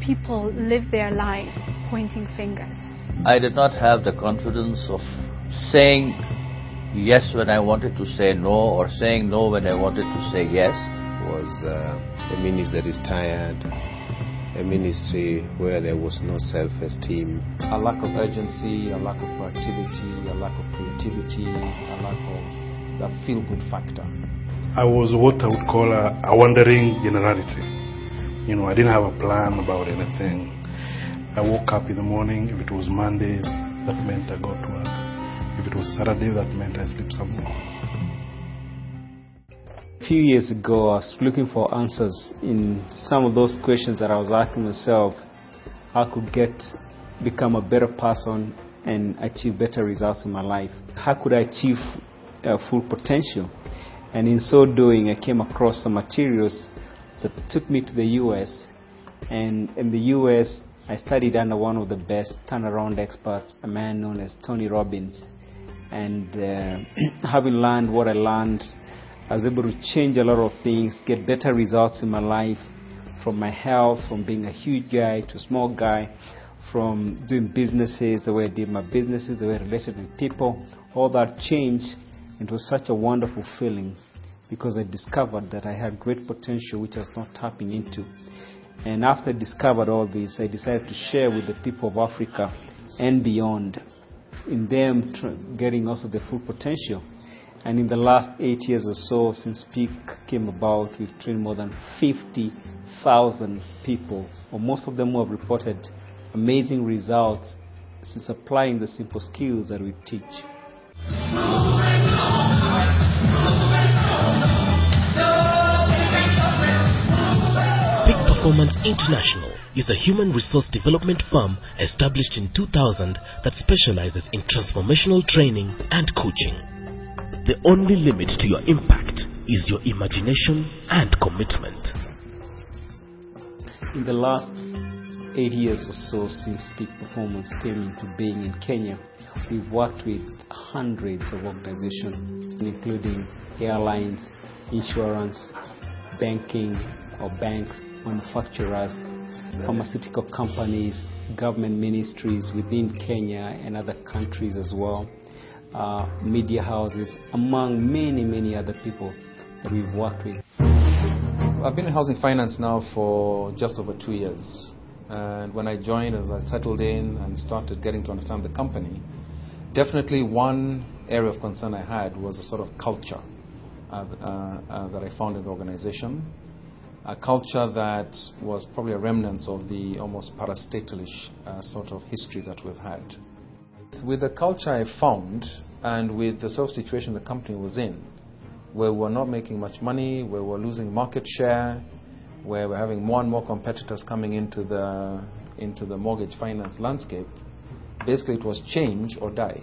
people live their lives pointing fingers. I did not have the confidence of saying yes when I wanted to say no, or saying no when I wanted to say yes. It was a ministry that is tired, a ministry where there was no self-esteem. A lack of urgency, a lack of proactivity, a lack of creativity, a lack of the feel-good factor. I was what I would call a wandering generality. You know, I didn't have a plan about anything. I woke up in the morning. If it was Monday, that meant I got to work. If it was Saturday, that meant I slept some more. A few years ago, I was looking for answers in some of those questions that I was asking myself. How I could become a better person and achieve better results in my life. How could I achieve full potential? And in so doing, I came across some materials that took me to the US. And in the US, I studied under one of the best turnaround experts, a man known as Tony Robbins. And having learned what I learned, I was able to change a lot of things, get better results in my life, from my health, from being a huge guy to a small guy, from doing businesses, the way I did my businesses, the way I related with people. All that changed. It was such a wonderful feeling because I discovered that I had great potential which I was not tapping into. And after I discovered all this, I decided to share with the people of Africa and beyond, in them getting also the full potential. And in the last 8 years or so, since Peak came about, we've trained more than 50,000 people, or most of them who have reported amazing results since applying the simple skills that we teach. Peak Performance International is a human resource development firm established in 2000 that specializes in transformational training and coaching. The only limit to your impact is your imagination and commitment. In the last 8 years or so since Peak Performance came into being in Kenya, we've worked with hundreds of organizations, including airlines, insurance, banking or banks, manufacturers, pharmaceutical companies, government ministries within Kenya and other countries as well, media houses, among many other people that we've worked with. I've been in housing finance now for just over 2 years. And when I joined, as I settled in and started getting to understand the company, definitely one area of concern I had was the sort of culture that I found in the organization. A culture that was probably a remnant of the almost parastatalish sort of history that we've had. With the culture I found, and with the sort of situation the company was in, where we were not making much money, where we were losing market share, where we're having more and more competitors coming into the mortgage finance landscape, basically it was change or die.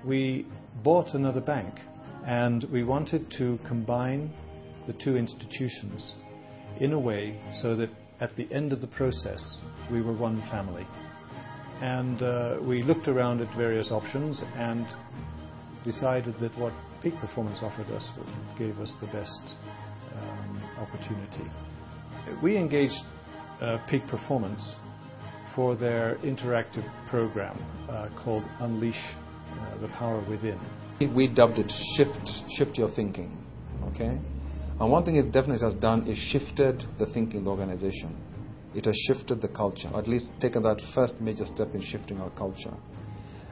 We bought another bank, and we wanted to combine the two institutions in a way so that at the end of the process we were one family. And we looked around at various options and decided that what Peak Performance offered us gave us the best opportunity. We engaged Peak Performance for their interactive program called Unleash the Power Within. We dubbed it Shift Your Thinking. Okay? And one thing it definitely has done is shifted the thinking of the organization. It has shifted the culture, or at least taken that first major step in shifting our culture.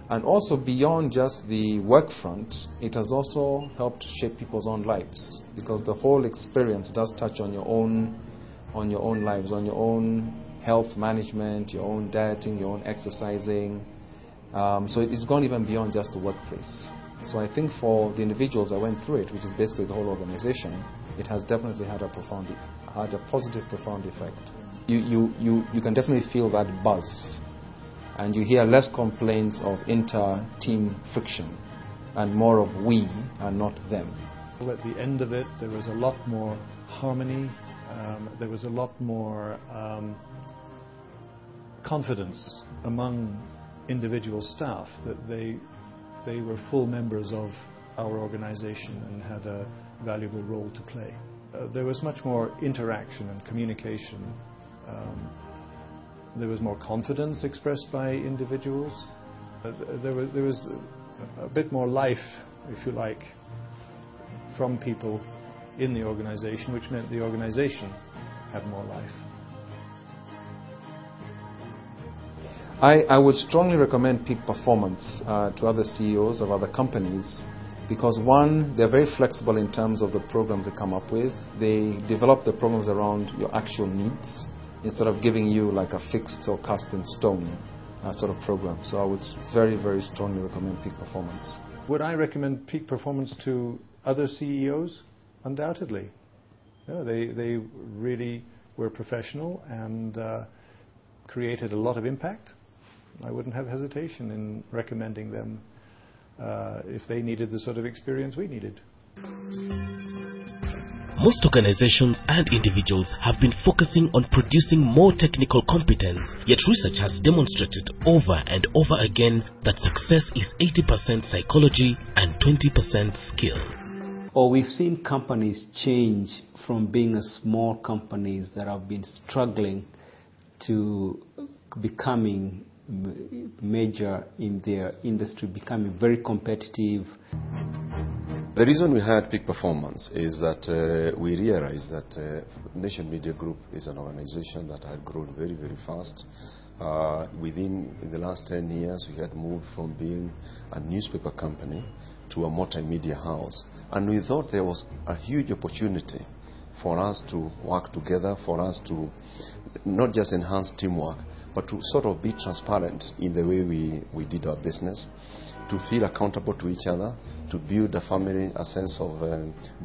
And also beyond just the work front, it has also helped shape people's own lives, because the whole experience does touch on your own lives, on your own health management, your own dieting, your own exercising. So it's gone even beyond just the workplace. So I think for the individuals that went through it, which is basically the whole organization, it has definitely had a positive, profound effect. You can definitely feel that buzz, and you hear less complaints of inter-team friction and more of we and not them. At the end of it, there was a lot more harmony, there was a lot more confidence among individual staff that they were full members of our organization and had a valuable role to play. There was much more interaction and communication There was more confidence expressed by individuals. There was a bit more life, if you like, from people in the organization, which meant the organization had more life. I would strongly recommend Peak Performance to other CEOs of other companies because, one, they're very flexible in terms of the programs they come up with. They develop the programs around your actual needs instead of giving you like a fixed or cast in stone sort of program. So I would very, very strongly recommend Peak Performance. Would I recommend Peak Performance to other CEOs? Undoubtedly. Yeah, they really were professional and created a lot of impact. I wouldn't have hesitation in recommending them if they needed the sort of experience we needed. Most organizations and individuals have been focusing on producing more technical competence, yet research has demonstrated over and over again that success is 80% psychology and 20% skill. Or we've seen companies change from being a small companies that have been struggling to becoming major in their industry, becoming very competitive. The reason we had Peak Performance is that we realized that Nation Media Group is an organization that had grown very, very fast. In the last 10 years, we had moved from being a newspaper company to a multimedia house. And we thought there was a huge opportunity for us to work together, for us to not just enhance teamwork, but to sort of be transparent in the way we did our business, to feel accountable to each other, to build a family, a sense of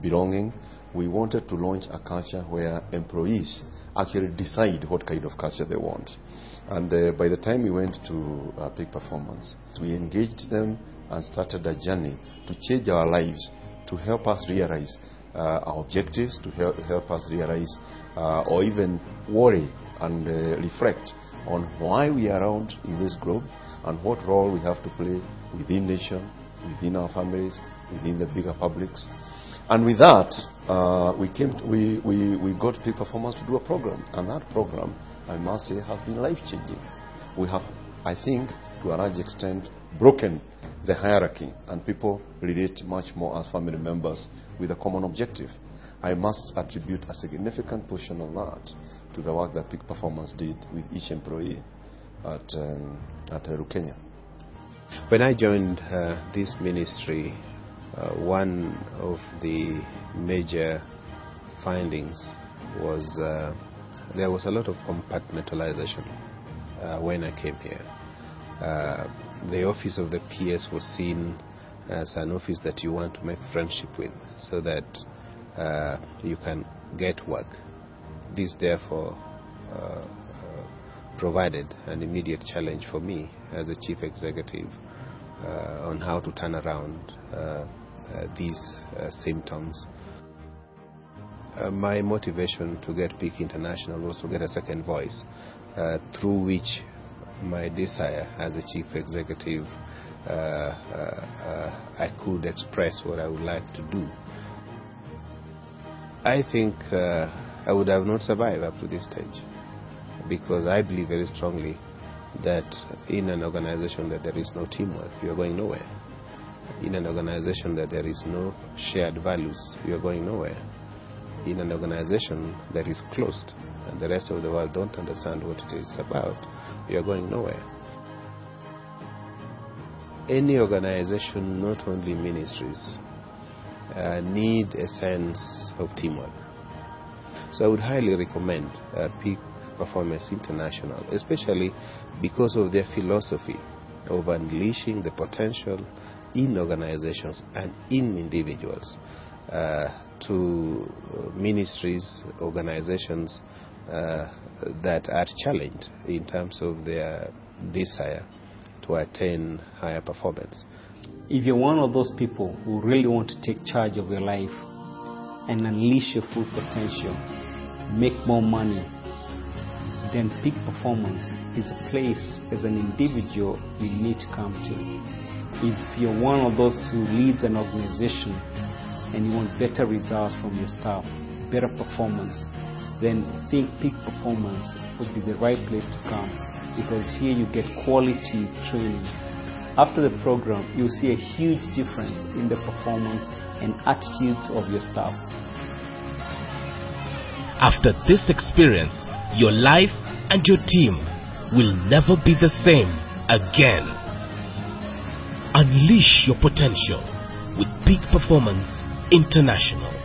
belonging. We wanted to launch a culture where employees actually decide what kind of culture they want. And by the time we went to Peak Performance, we engaged them and started a journey to change our lives, to help us realize our objectives, to help us realize or even worry and reflect on why we are around in this globe and what role we have to play within nation, within our families, within the bigger publics. And with that, we got Peak Performance to do a program, and that program, I must say, has been life-changing. We have, I think, to a large extent, broken the hierarchy, and people relate much more as family members with a common objective. I must attribute a significant portion of that to the work that Peak Performance did with each employee at Kenya. When I joined this ministry, one of the major findings was there was a lot of compartmentalization when I came here. The office of the PS was seen as an office that you want to make friendship with so that you can get work. This therefore provided an immediate challenge for me as the chief executive on how to turn around these symptoms. My motivation to get Peak International was to get a second voice through which my desire as a chief executive I could express what I would like to do. I think I would have not survived up to this stage, because I believe very strongly that in an organization that there is no teamwork, you are going nowhere. In an organization that there is no shared values, you are going nowhere. In an organization that is closed and the rest of the world don't understand what it is about, you are going nowhere. Any organization, not only ministries, need a sense of teamwork. So I would highly recommend Peak Performance International, especially because of their philosophy of unleashing the potential in organizations and in individuals to ministries, organizations that are challenged in terms of their desire to attain higher performance. If you're one of those people who really want to take charge of your life and unleash your full potential, make more money, then Peak Performance is a place as an individual you need to come to. If you're one of those who leads an organization and you want better results from your staff, better performance, then I think Peak Performance would be the right place to come, because here you get quality training. After the program, you'll see a huge difference in the performance and attitudes of your staff. After this experience, your life and your team will never be the same again. Unleash your potential with Peak Performance International.